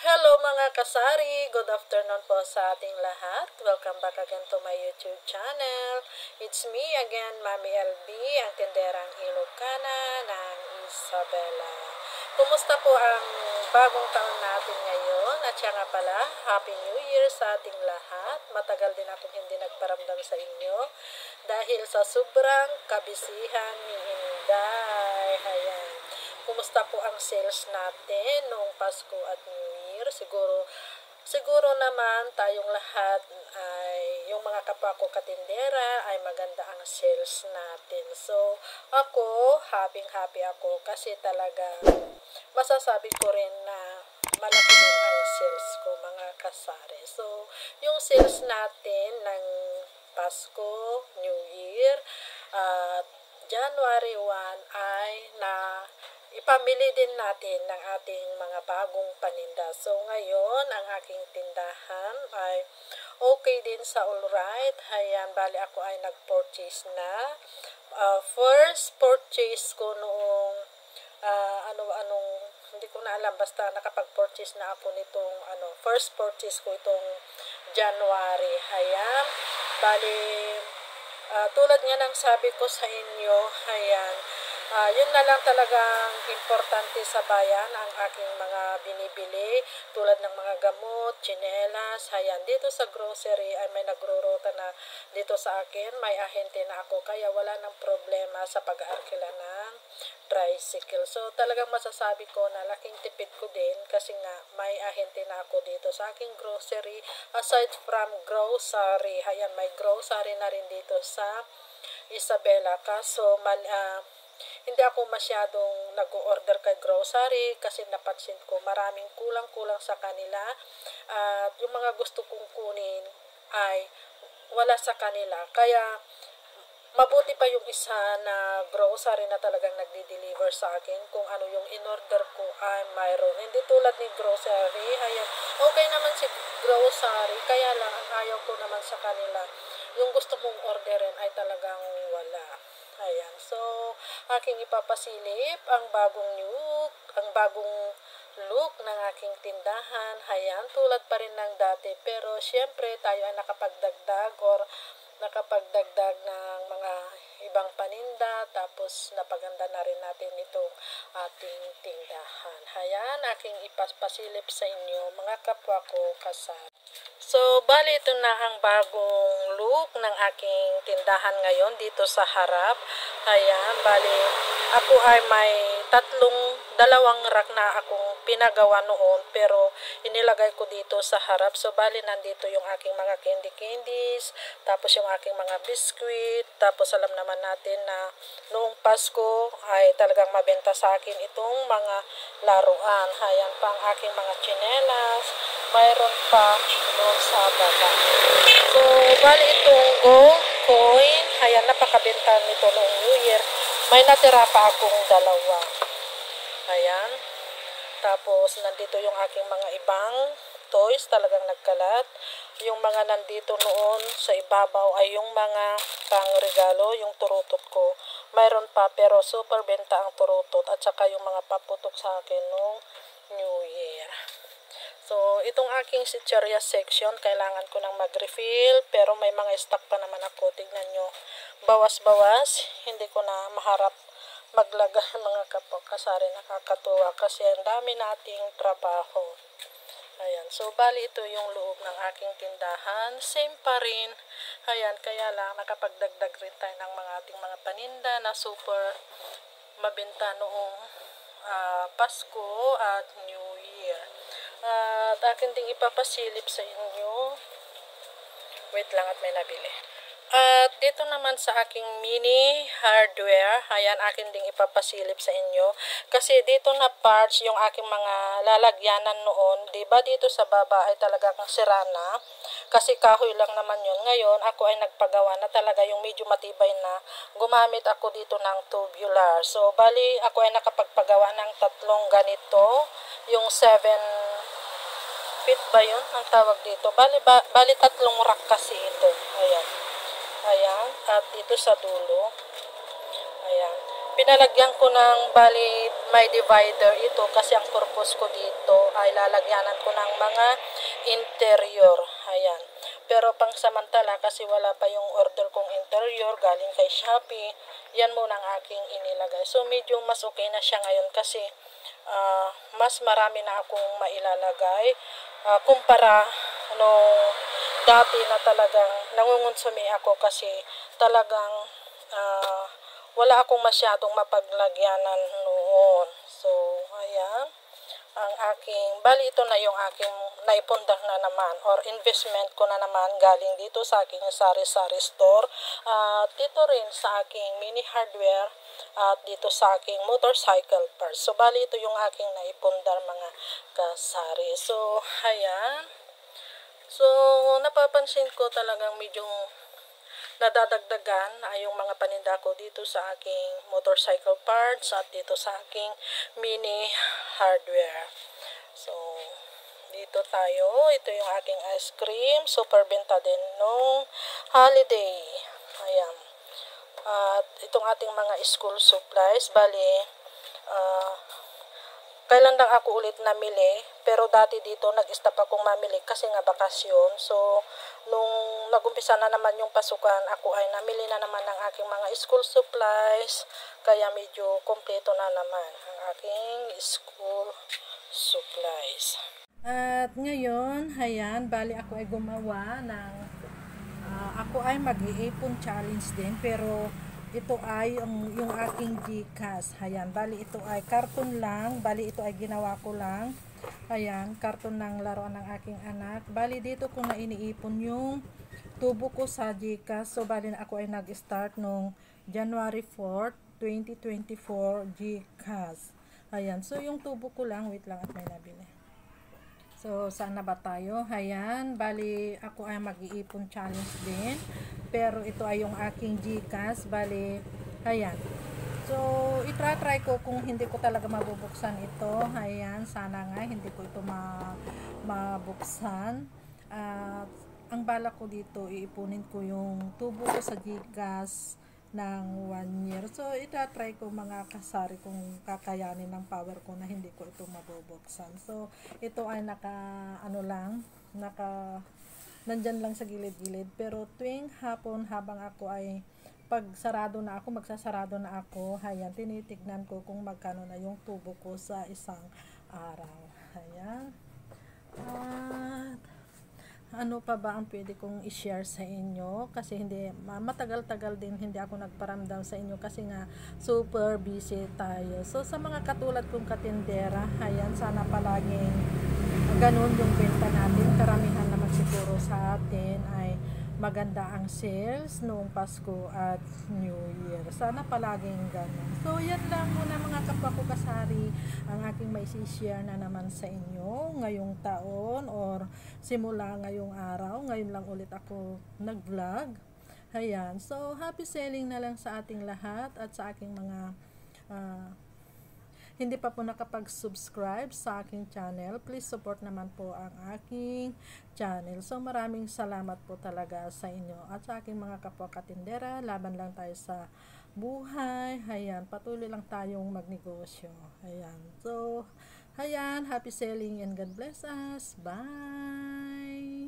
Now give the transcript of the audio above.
Hello mga kasari! Good afternoon po sa ating lahat. Welcome back again to my YouTube channel. It's me again, Mami LB, ang tinderang Ilocana ng Isabela. Kumusta po ang bagong taon natin ngayon? At siya nga pala, Happy New Year sa ating lahat. Matagal din akong hindi nagparamdam sa inyo dahil sa sobrang kabisihan ni Inday. Ayan. Kumusta po ang sales natin noong Pasko at New Year? Siguro naman tayong lahat ay yung mga kapwa ko katindera ay maganda ang sales natin. So, ako, happy ako kasi talaga masasabi ko rin na malaki din ang sales ko mga kasari. So, yung sales natin ng Pasko, New Year, at January 1 ay na ipamili din natin ng ating mga bagong paninda. So, ngayon, ang aking tindahan ay okay din sa alright. Ayan, bali ako ay nag-purchase na. First purchase ko noong, hindi ko na alam, basta nakapag-purchase na ako nitong, first purchase ko itong January. Ayan, bali, tulad nga ng sabi ko sa inyo, ayan, yun na lang talagang importante sa bayan ang aking mga binibili tulad ng mga gamot, tsinelas, ayan. Dito sa grocery ay may nagrurota na dito sa akin, may ahente na ako kaya wala nang problema sa pag-aarkila ng tricycle. So talagang masasabi ko na laking tipid ko din kasi nga may ahente na ako dito sa aking grocery. Aside from grocery, ayan, may grocery na rin dito sa Isabela. Kaso hindi ako masyadong nag-order kay grocery kasi napansin ko maraming kulang-kulang sa kanila at yung mga gusto kong kunin ay wala sa kanila. Kaya mabuti pa yung isa na grocery na talagang nagdi-deliver sa akin kung ano yung in-order ko ay mayroon. Hindi tulad ni grocery, ayan, okay naman si grocery, kaya lang ang ayaw ko naman sa kanila, yung gusto mong orderin ay talagang wala. Ayan, so aking ipapasilip ang bagong look ng aking tindahan. Ayan, tulad pa rin ng dati, pero syempre tayo ay nakapagdagdag ng mga ibang paninda, tapos napaganda na rin natin itong ating tindahan. Ayan, aking ipapasilip sa inyo mga kapwa ko kasari. So, bali ito na ang bagong look ng aking tindahan ngayon dito sa harap. Ayan, bali ako ay may dalawang rack na akong pinagawa noon pero inilagay ko dito sa harap. So, bali nandito yung aking mga candies, tapos yung aking mga biscuit, tapos alam naman natin na noong Pasko ay talagang mabenta sa akin itong mga laruan. Ayan pa ang aking mga tsinelas, mayroon pa doon sa baba. So, bali itong gold coin, ayan, napakabenta nito noong New Year. May natira pa akong dalawa. Ayan. Tapos, nandito yung aking mga ibang toys, talagang nagkalat. Yung mga nandito noon sa ibabaw ay yung mga pang-regalo, yung turutot ko. Mayroon pa, pero super benta ang turutot at saka yung mga paputok sa akin noong New Year. So, itong aking chicheria section, kailangan ko nang mag-refill, pero may mga stock pa naman ako. Tignan nyo, bawas-bawas, hindi ko na maharap maglaga mga kapwa kasari. Nakakatuwa kasi ang dami nating trabaho. Ayan, so bali ito yung loob ng aking tindahan. Same pa rin. Ayan, kaya lang nakapagdagdag rin tayo ng ating mga paninda na super mabenta noong Pasko at New Year. At akin ding ipapasilip sa inyo. Wait lang at may nabili. At dito naman sa aking mini hardware, ayan, akin ding ipapasilip sa inyo. Kasi dito na parts yung aking mga lalagyanan noon, diba dito sa baba ay talagang sira na. Kasi kahoy lang naman yun. Ngayon, ako ay nagpagawa na talaga yung medyo matibay na. Gumamit ako dito ng tubular. So, bali, ako ay nakapagpagawa ng tatlong ganito. Yung 7 feet ba yun ang tawag dito? Bali tatlong rack kasi ito. Ayan. Ayan. At dito sa dulo. Ayan. Pinalagyan ko ng bali may divider ito kasi ang purpose ko dito ay lalagyanan ko ng mga interior. Ayan. Pero pang samantala kasi wala pa yung order kong interior galing kay Shopee, yan muna ang aking inilagay. So medyo mas okay na siya ngayon kasi mas marami na akong mailalagay kumpara nung dati na talagang nangungunsumi ako kasi talagang wala akong masyadong mapaglagyanan noon. So, ayan. Ang aking, bali ito na yung aking naipundar na naman or investment ko na naman galing dito sa aking sari-sari store. Dito rin sa aking mini hardware at dito sa aking motorcycle parts. So, bali ito yung aking naipundar mga kasari. So, ayan. So, napapansin ko talagang medyo nadadagdagan ay yung mga paninda ko dito sa aking motorcycle parts at dito sa aking mini hardware. So, dito tayo. Ito yung aking ice cream. Super benta din nung holiday. Ayan. At itong ating mga school supplies. Bali, kailan lang ako ulit namili, pero dati dito nag-stop akong mamili kasi nga bakasyon. So, nung nagumpisa na naman yung pasukan, ako ay namili na naman ng aking mga school supplies, kaya medyo kompleto na naman ang aking school supplies. At ngayon, ayan, bali ako ay gumawa ng, ako ay mag-iipon challenge din, pero ito ay yung aking Gcash. Ayan, bali ito ay karton lang. Bali ito ay ginawa ko lang. Ayan, karton ng laruan ng aking anak. Bali dito ko na iniipon yung tubo ko sa Gcash. So, bali na ako ay nag-start nung January 4, 2024 Gcash. Ayan, so yung tubo ko lang. Wait lang at may nabili. So, saan na ba tayo? Ayan, bali ako ay mag-iipon challenge din. Pero ito ay yung aking Gcash. Bali, ayan. So, itra-try ko kung hindi ko talaga mabubuksan ito. Ayan, sana nga hindi ko ito mabuksan. At ang bala ko dito, iipunin ko yung tubo ko sa Gcash ng 1 year. So, ita-try ko mga kasari kung kakayanin ng power ko na hindi ko ito mabubuksan. So, ito ay nandyan lang sa gilid-gilid. Pero tuwing hapon habang ako ay magsasarado na ako, ayan, tinitignan ko kung magkano na yung tubo ko sa isang araw. Ayan. At ano pa ba ang pwede kong i-share sa inyo kasi hindi matagal-tagal din hindi ako nagparamdam sa inyo kasi nga super busy tayo. So sa mga katulad kong katindera, ayan, sana palaging ganun yung benta natin. Karamihan naman siguro sa atin ay maganda ang sales noong Pasko at New Year. Sana palaging ganun. So, yan lang muna mga kapwa ko kasari ang aking may share na naman sa inyo ngayong taon or simula ngayong araw. Ngayon lang ulit ako nag-vlog. Ayan. So, happy selling na lang sa ating lahat at sa aking mga hindi pa po nakapag-subscribe sa aking channel, please support naman po ang aking channel. So maraming salamat po talaga sa inyo at sa aking mga kapwa katindera. Laban lang tayo sa buhay. Ayan, patuloy lang tayong magnegosyo. Ayan. So, ayan, happy selling and God bless us. Bye!